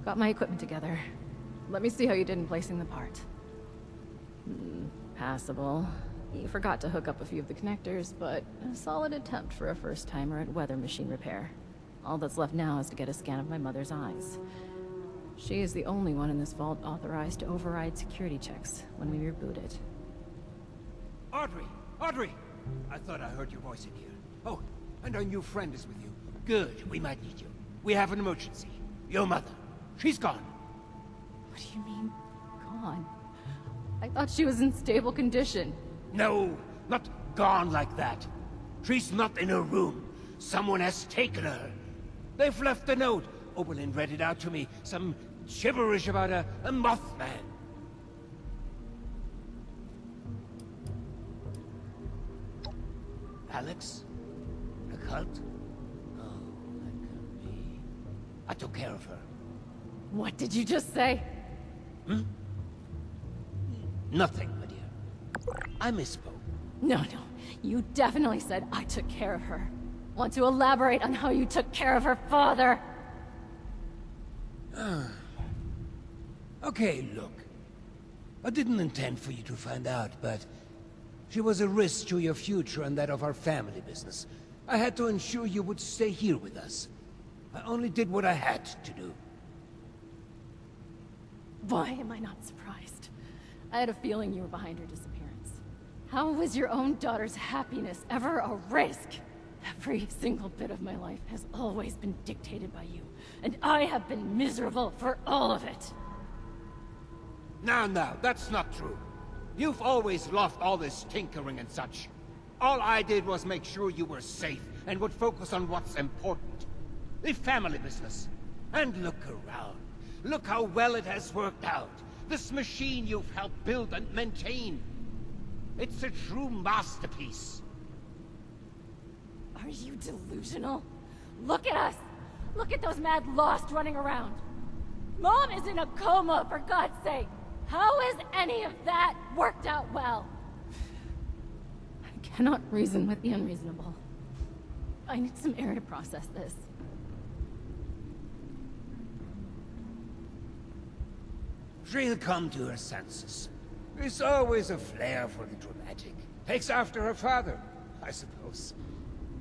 Got my equipment together. Let me see how you did in placing the part. Passable. You forgot to hook up a few of the connectors, but a solid attempt for a first-timer at weather machine repair. All that's left now is to get a scan of my mother's eyes. She is the only one in this vault authorized to override security checks when we reboot it. Audrey! Audrey! I thought I heard your voice in here. Oh, and our new friend is with you. Good, we might need you. We have an emergency. Your mother. She's gone. What do you mean, gone? I thought she was in stable condition. No, not gone like that. She's not in her room. Someone has taken her. They've left a note. Oberlin read it out to me. Some gibberish about a Mothman. Alex? A cult? Oh, that could be... I took care of her. What did you just say? Nothing, my dear. I misspoke. No, you definitely said I took care of her. Want to elaborate on how you took care of her father? Okay, look. I didn't intend for you to find out, but... she was a risk to your future and that of our family business. I had to ensure you would stay here with us. I only did what I had to do. Why am I not surprised? I had a feeling you were behind her disappearance. How was your own daughter's happiness ever a risk? Every single bit of my life has always been dictated by you, and I have been miserable for all of it. Now, that's not true. You've always loved all this tinkering and such. All I did was make sure you were safe and would focus on what's important. The family business. And look around. Look how well it has worked out. This machine you've helped build and maintain. It's a true masterpiece. Are you delusional? Look at us! Look at those mad lost running around! Mom is in a coma, for God's sake! How has any of that worked out well? I cannot reason with the unreasonable. I need some air to process this. She'll come to her senses. There's always a flair for the dramatic. Takes after her father, I suppose.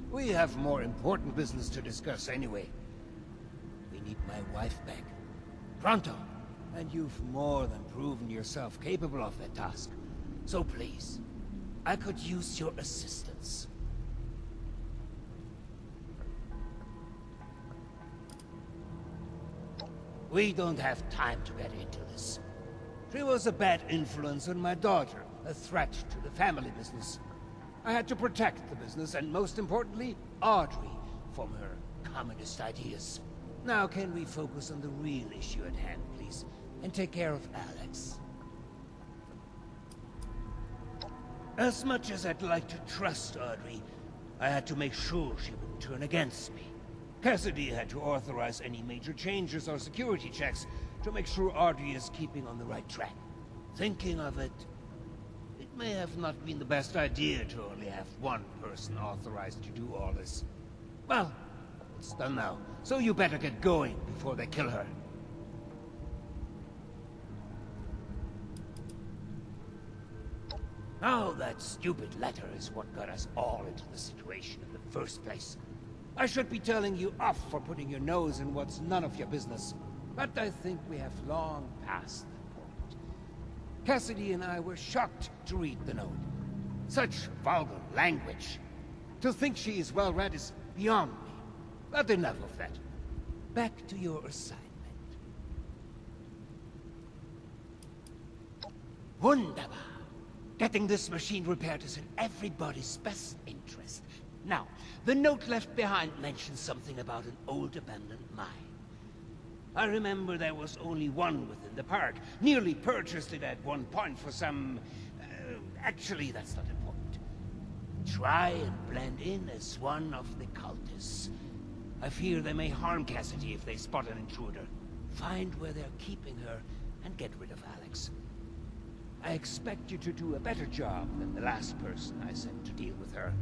We have more important business to discuss anyway. We need my wife back. Pronto. And you've more than proven yourself capable of that task. So please, I could use your assistance. We don't have time to get into this. She was a bad influence on my daughter, a threat to the family business. I had to protect the business, and most importantly, Audrey, from her communist ideas. Now can we focus on the real issue at hand, please? And take care of Alex. As much as I'd like to trust Audrey, I had to make sure she wouldn't turn against me. Cassidy had to authorize any major changes or security checks to make sure Audrey is keeping on the right track. Thinking of it, it may have not been the best idea to only have one person authorized to do all this. Well, it's done now, so you better get going before they kill her. Now that stupid letter is what got us all into the situation in the first place. I should be telling you off for putting your nose in what's none of your business, but I think we have long passed that point. Cassidy and I were shocked to read the note. Such vulgar language. To think she is well read is beyond me. But enough of that. Back to your assignment. Wunderbar. Getting this machine repaired is in everybody's best interest. Now, the note left behind mentions something about an old abandoned mine. I remember there was only one within the park. Nearly purchased it at one point for some... actually, that's not important. Try and blend in as one of the cultists. I fear they may harm Cassidy if they spot an intruder. Find where they're keeping her and get rid of Alex. I expect you to do a better job than the last person I sent to deal with her.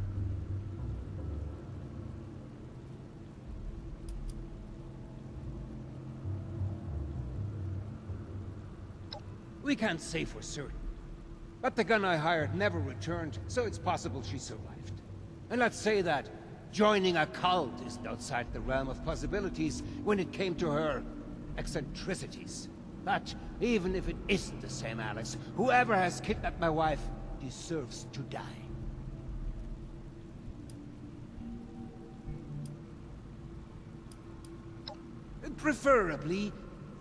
We can't say for certain. But the gun I hired never returned, so it's possible she survived. And let's say that joining a cult isn't outside the realm of possibilities when it came to her eccentricities. But even if it isn't the same Alex, whoever has kidnapped my wife deserves to die. Preferably,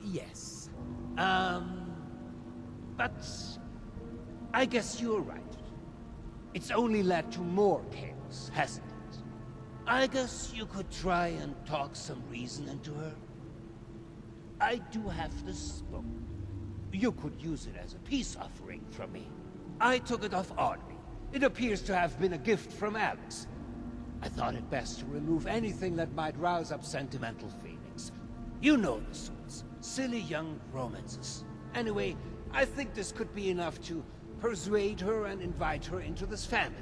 yes. But I guess you're right. It's only led to more chaos, hasn't it? I guess you could try and talk some reason into her. I do have this book. You could use it as a peace offering from me. I took it off Audrey. It appears to have been a gift from Alex. I thought it best to remove anything that might rouse up sentimental feelings. You know the sorts. Silly young romances. Anyway, I think this could be enough to persuade her and invite her into this family.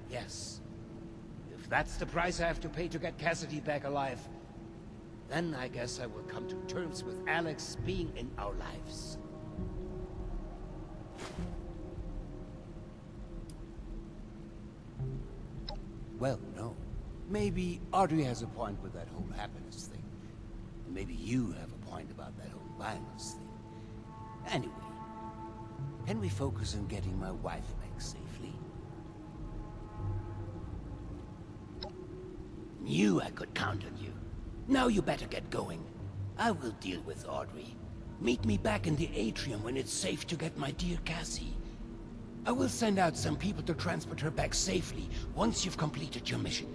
Yes. If that's the price I have to pay to get Cassidy back alive, then I guess I will come to terms with Alex being in our lives. Well, no. Maybe Audrey has a point with that whole happiness thing. Maybe you have a point about that whole violence thing. Anyway, can we focus on getting my wife back safely? Knew I could count on you. Now you better get going. I will deal with Audrey. Meet me back in the atrium when it's safe to get my dear Cassie. I will send out some people to transport her back safely once you've completed your mission.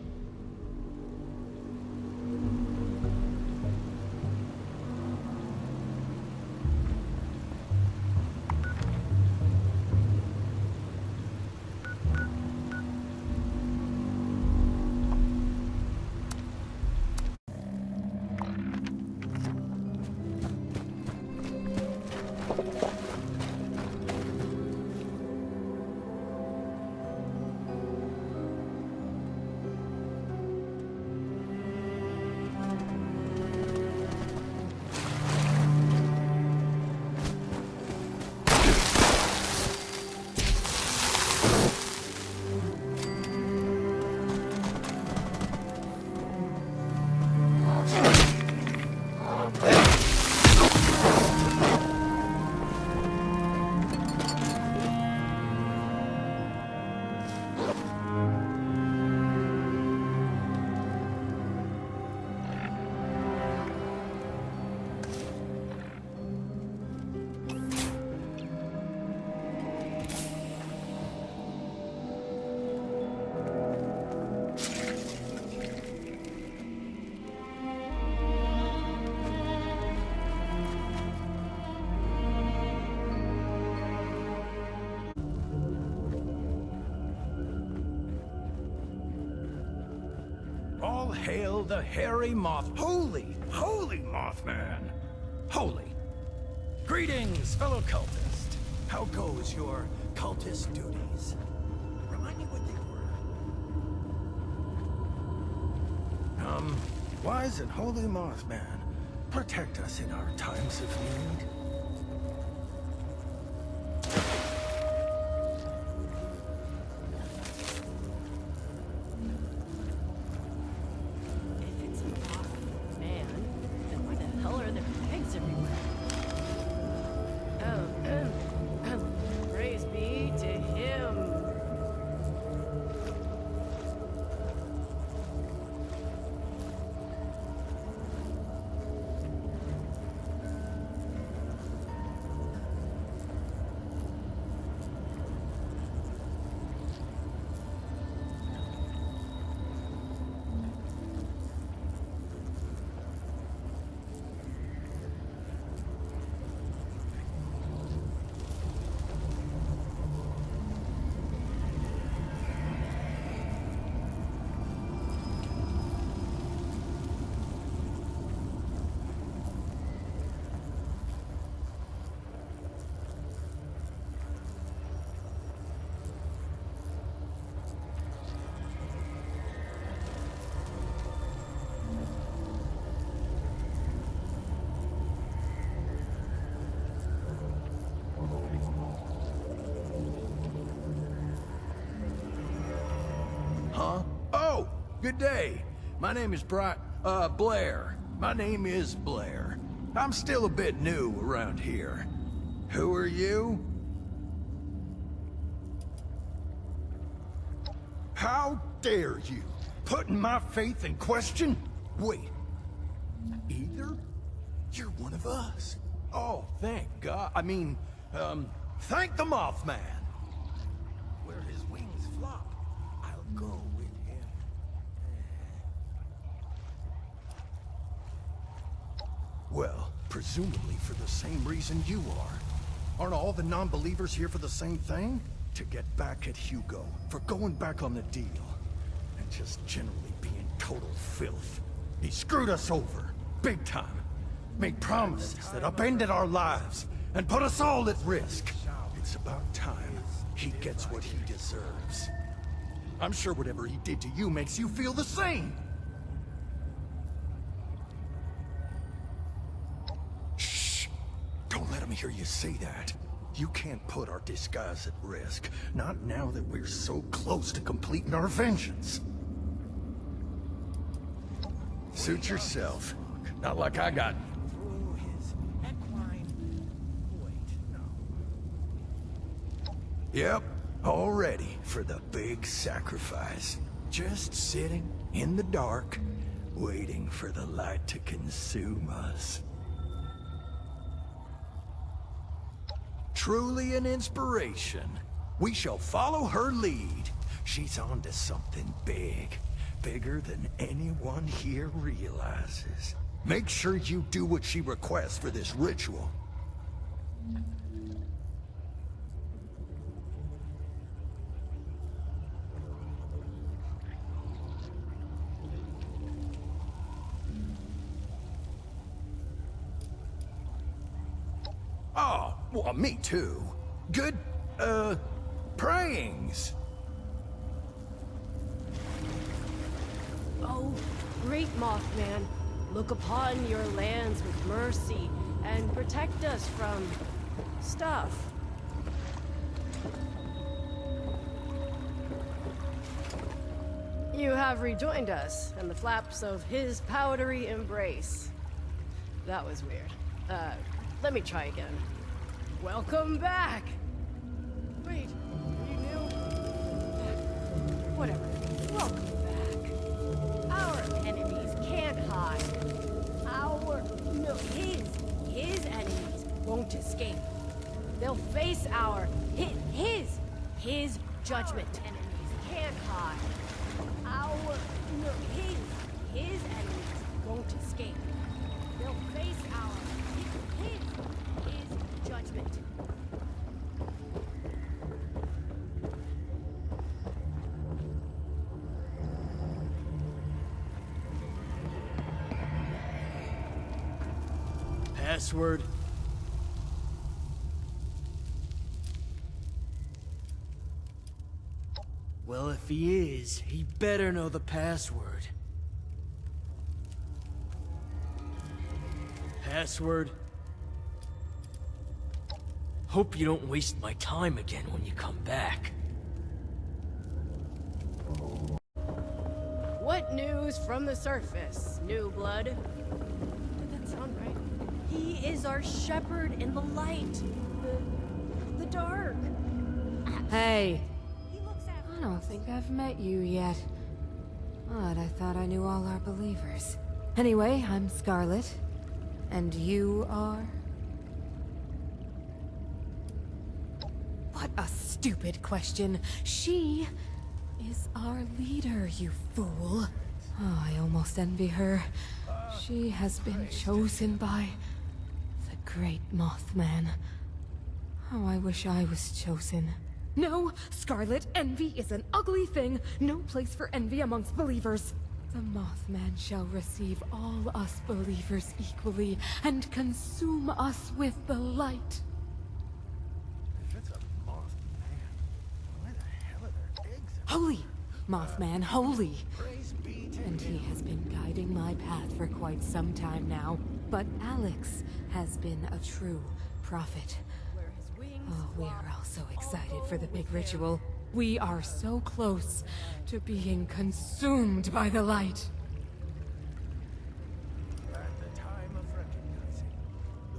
All hail the hairy moth. Holy Mothman. Holy. Greetings, fellow cultist. How goes your cultist duties? Remind me what they were. Wise and holy Mothman, protect us in our times of need. Good day. My name is Blair. My name is Blair. I'm still a bit new around here. Who are you? How dare you? Putting my faith in question? Wait. Either? You're one of us. Oh, thank God. Thank the Mothman. Where his wings flop, I'll go with him. Well, presumably for the same reason you are. Aren't all the non-believers here for the same thing? To get back at Hugo for going back on the deal. And just generally being total filth. He screwed us over, big time. Made promises that upended our lives and put us all at risk. It's about time he gets what he deserves. I'm sure whatever he did to you makes you feel the same. Shh! Don't let him hear you say that. You can't put our disguise at risk. Not now that we're so close to completing our vengeance. Suit yourself. Not like I got... Yep, all ready for the big sacrifice. Just sitting in the dark, waiting for the light to consume us. Truly an inspiration. We shall follow her lead. She's on to something big. Bigger than anyone here realizes. Make sure you do what she requests for this ritual. Oh, well, me too. Good, prayings. Oh, great Mothman, look upon your lands with mercy and protect us from stuff. You have rejoined us in the flaps of his powdery embrace. That was weird. Let me try again. Welcome back! Wait, you knew? Whatever. Welcome back. Our enemies can't hide. His enemies won't escape. They'll face his judgment. Enemies can't hide. His enemies won't escape. They'll face his judgment. Password? Well, if he is, he better know the password. Password? Hope you don't waste my time again when you come back. What news from the surface, new blood? Did that sound right? He is our shepherd in the light. The dark. Hey. I don't think I've met you yet. Odd, I thought I knew all our believers. Anyway, I'm Scarlet. And you are? What a stupid question. She is our leader, you fool. Oh, I almost envy her. She has been chosen by the great Mothman. Oh, I wish I was chosen. No, Scarlet, envy is an ugly thing. No place for envy amongst believers. The Mothman shall receive all us believers equally and consume us with the light. If it's a Mothman, why the hell are there eggs? Holy! Mothman, holy! Praise be to And he has been guiding my path for quite some time now. But Alex has been a true prophet. Where his wings Oh, we are all so excited for the big ritual. We are so close to being consumed by the light. At the time of recognizing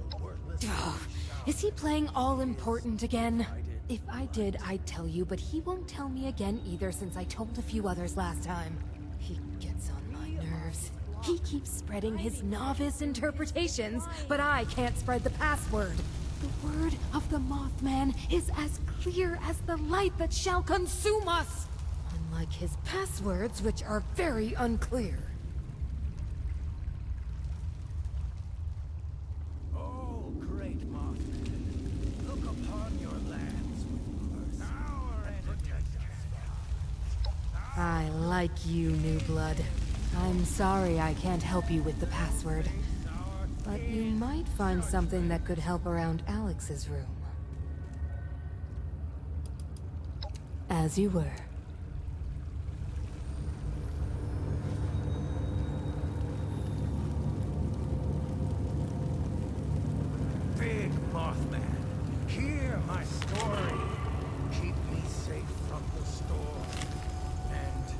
the worthless Oh, is he playing all important again? If I did, I'd tell you, but he won't tell me again either since I told a few others last time. He gets on my nerves. He keeps spreading his novice interpretations, but I can't spread the password. The word of the Mothman is as clear as the light that shall consume us, unlike his passwords, which are very unclear. Oh, great Mothman, look upon your lands with mercy and protect us. I like you, new blood. I'm sorry I can't help you with the password. But you might find something that could help around Alex's room. As you were. Big Mothman, hear my story. Keep me safe from the storm. And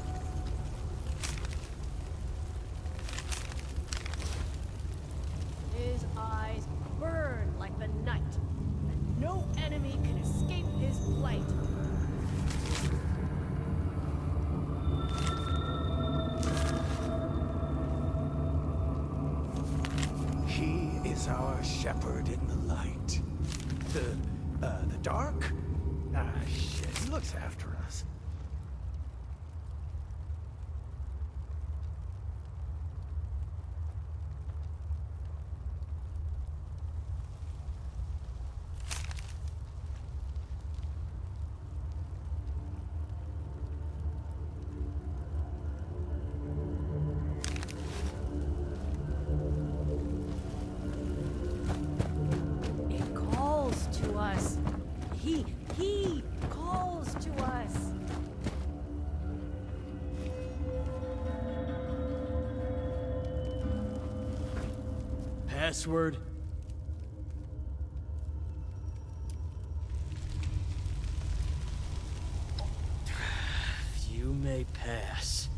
His eyes burn like the night, and no enemy can escape his plight. he is our shepherd in the light. The dark? Ah, shit, he looks after us. It calls to us. He calls to us. Password? You may pass.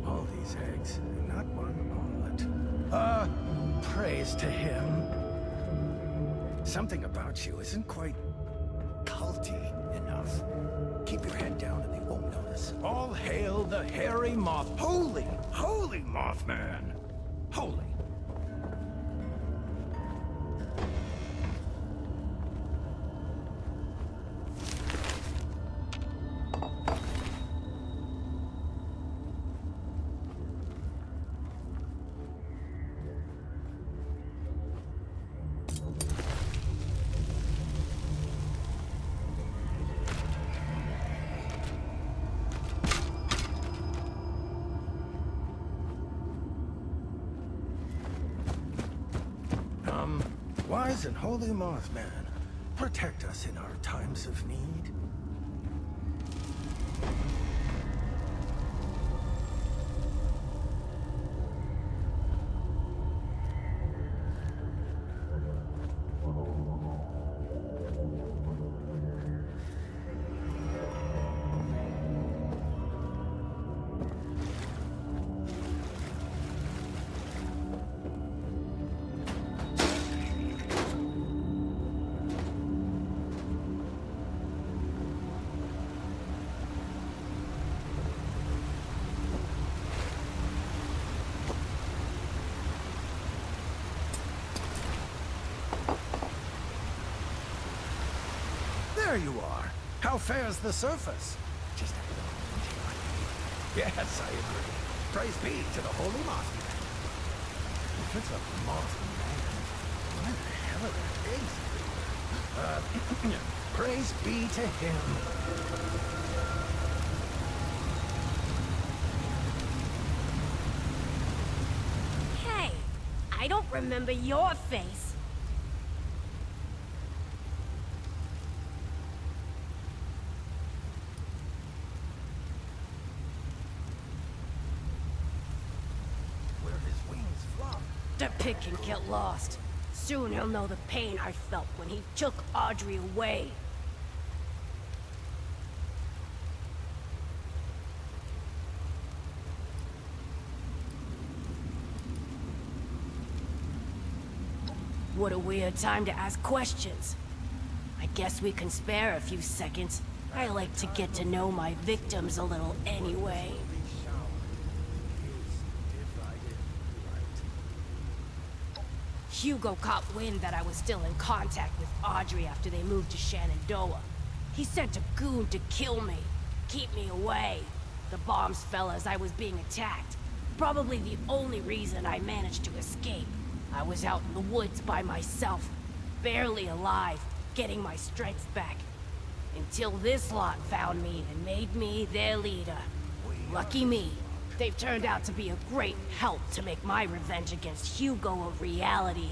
All these eggs, and not one omelet. Praise to him. Something about you isn't quite culty enough. Keep your head down and they won't notice. All hail the hairy moth. Holy, holy Mothman. Holy. Wise and holy Mothman, protect us in our times of need. There you are. How fares the surface? Just a little. Yes, I agree. Praise be to the holy Mothman. If it's a Mothman, why the hell are there eggs everywhere? Praise be to him. Hey, I don't remember your face. the pick can get lost. Soon he'll know the pain I felt when he took Audrey away. What a weird time to ask questions. I guess we can spare a few seconds. I like to get to know my victims a little anyway. Hugo caught wind that I was still in contact with Audrey after they moved to Shenandoah. He sent a goon to kill me, keep me away. The bombs fell as I was being attacked. Probably the only reason I managed to escape. I was out in the woods by myself, barely alive, getting my strength back. Until this lot found me and made me their leader. Lucky me. They've turned out to be a great help to make my revenge against Hugo a reality.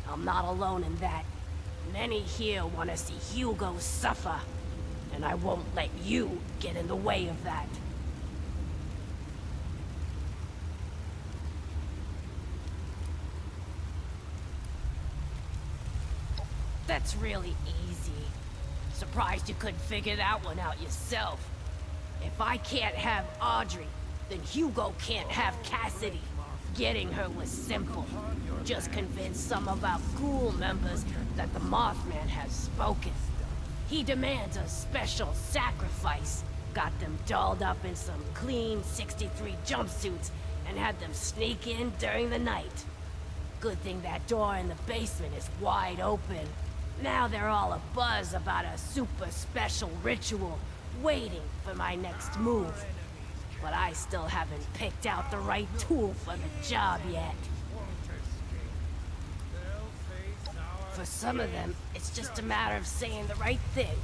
I'm not alone in that. Many here want to see Hugo suffer, and I won't let you get in the way of that. That's really easy. Surprised you couldn't figure that one out yourself. If I can't have Audrey, then Hugo can't have Cassidy. Getting her was simple. Just convince some of our ghoul members that the Mothman has spoken. He demands a special sacrifice. Got them dolled up in some clean 63 jumpsuits and had them sneak in during the night. Good thing that door in the basement is wide open. Now they're all abuzz about a super special ritual, waiting for my next move. But I still haven't picked out the right tool for the job yet. For some of them, it's just a matter of saying the right thing.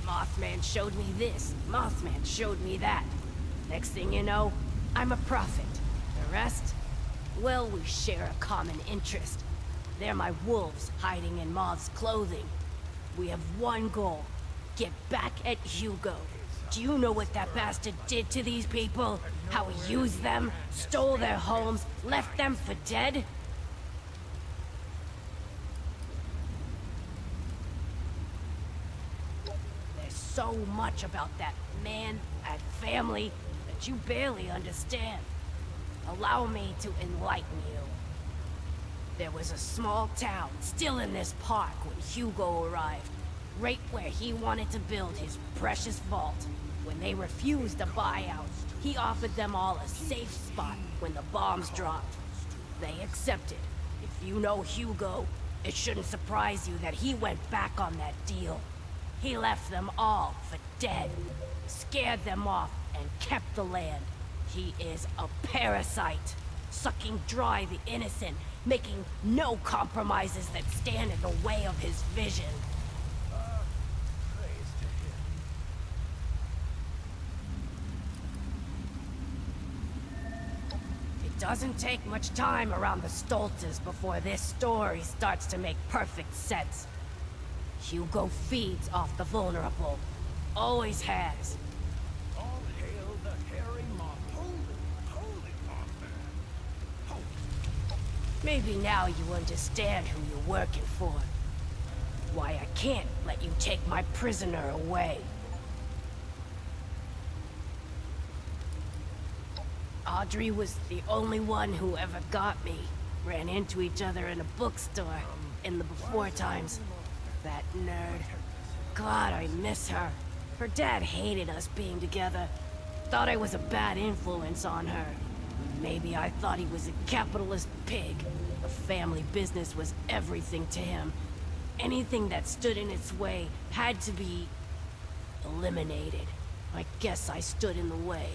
Mothman showed me this, Mothman showed me that. Next thing you know, I'm a prophet. The rest? Well, we share a common interest. They're my wolves hiding in Moth's clothing. We have one goal. Get back at Hugo. Do you know what that bastard did to these people? How he used them, stole their homes, left them for dead? There's so much about that man and family that you barely understand. Allow me to enlighten you. There was a small town still in this park when Hugo arrived, right where he wanted to build his precious vault. When they refused the buyout, he offered them all a safe spot when the bombs dropped. They accepted. If you know Hugo, it shouldn't surprise you that he went back on that deal. He left them all for dead, scared them off, and kept the land. He is a parasite, sucking dry the innocent, making no compromises that stand in the way of his vision. It doesn't take much time around the Stoltzes before this story starts to make perfect sense. Hugo feeds off the vulnerable. Always has. All hail the hairy moth. Holy Mothman. Holy. Maybe now you understand who you're working for. Why I can't let you take my prisoner away. Audrey was the only one who ever got me. Ran into each other in a bookstore in the before times. That nerd. God, I miss her. Her dad hated us being together. Thought I was a bad influence on her. Maybe I thought he was a capitalist pig. The family business was everything to him. Anything that stood in its way had to be eliminated. I guess I stood in the way.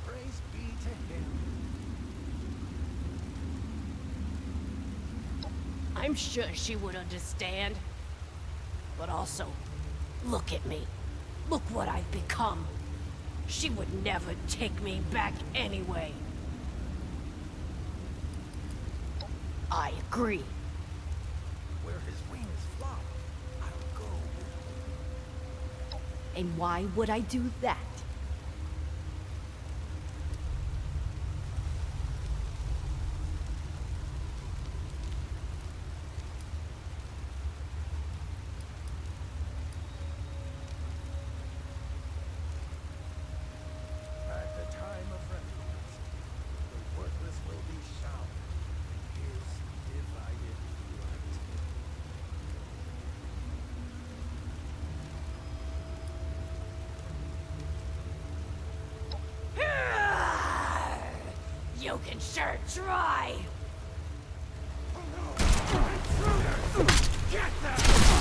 Praise be to him. I'm sure she would understand. But also, look at me. Look what I've become. She would never take me back anyway. I agree. Where his wings flop, I'll go. And why would I do that? can sure try! Get them!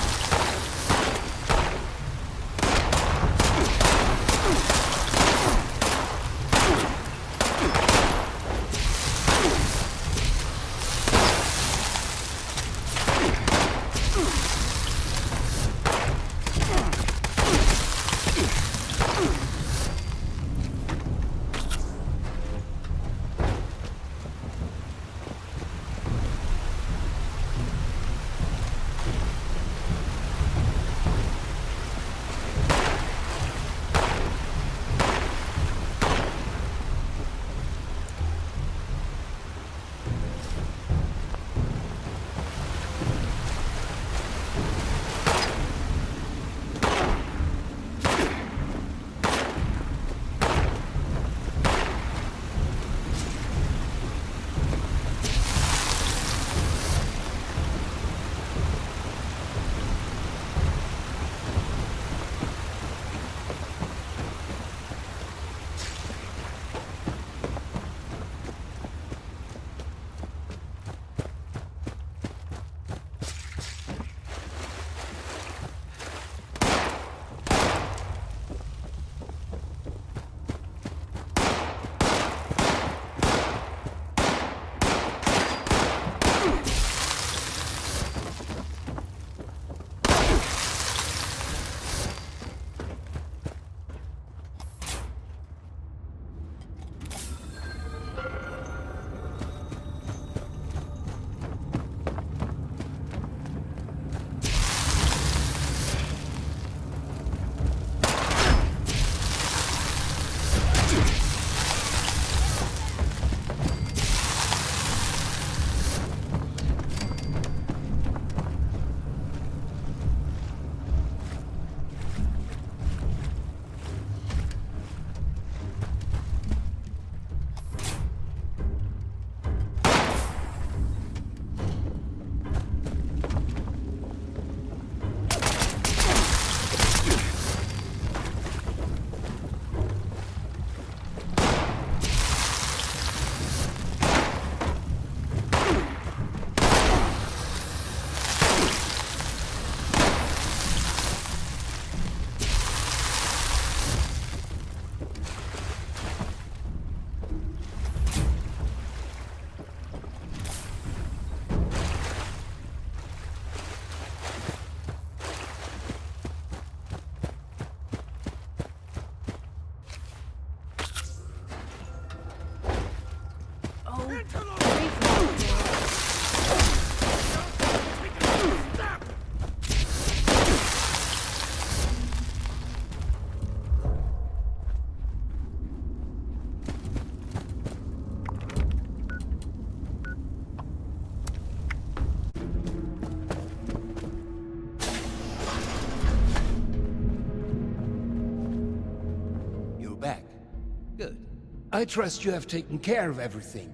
I trust you have taken care of everything,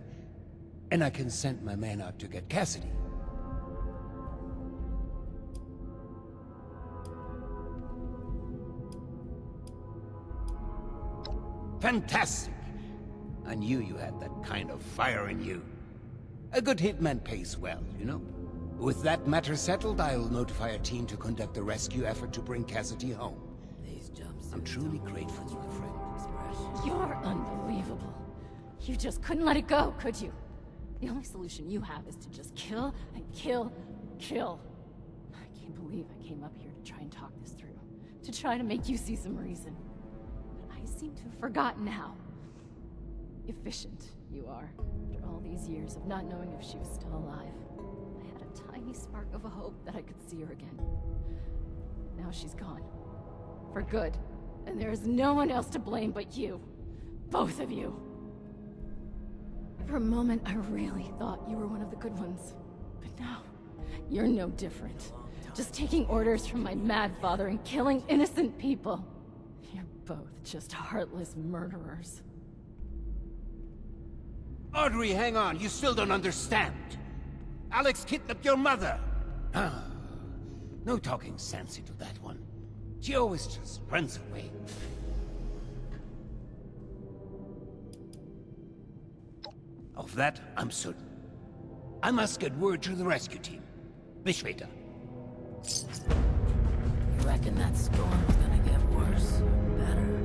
and I can send my man out to get Cassidy. Fantastic! I knew you had that kind of fire in you. A good hitman pays well, you know? With that matter settled, I'll notify a team to conduct the rescue effort to bring Cassidy home. I'm truly grateful, my friend. You're unbelievable. You just couldn't let it go, could you? The only solution you have is to just kill and kill, kill. I can't believe I came up here to try and talk this through. To try to make you see some reason. But I seem to have forgotten how efficient you are. After all these years of not knowing if she was still alive, I had a tiny spark of a hope that I could see her again. Now she's gone. For good. And there is no one else to blame but you. Both of you. For a moment, I really thought you were one of the good ones. But now, you're no different. Just taking orders from my mad father and killing innocent people. You're both just heartless murderers. Audrey, hang on. You still don't understand. Alex kidnapped your mother. Ah, no talking sense into that one. She always just runs away. Oh, Of that, I'm certain. I must get word to the rescue team. Bis später. You reckon that storm's gonna get worse or better?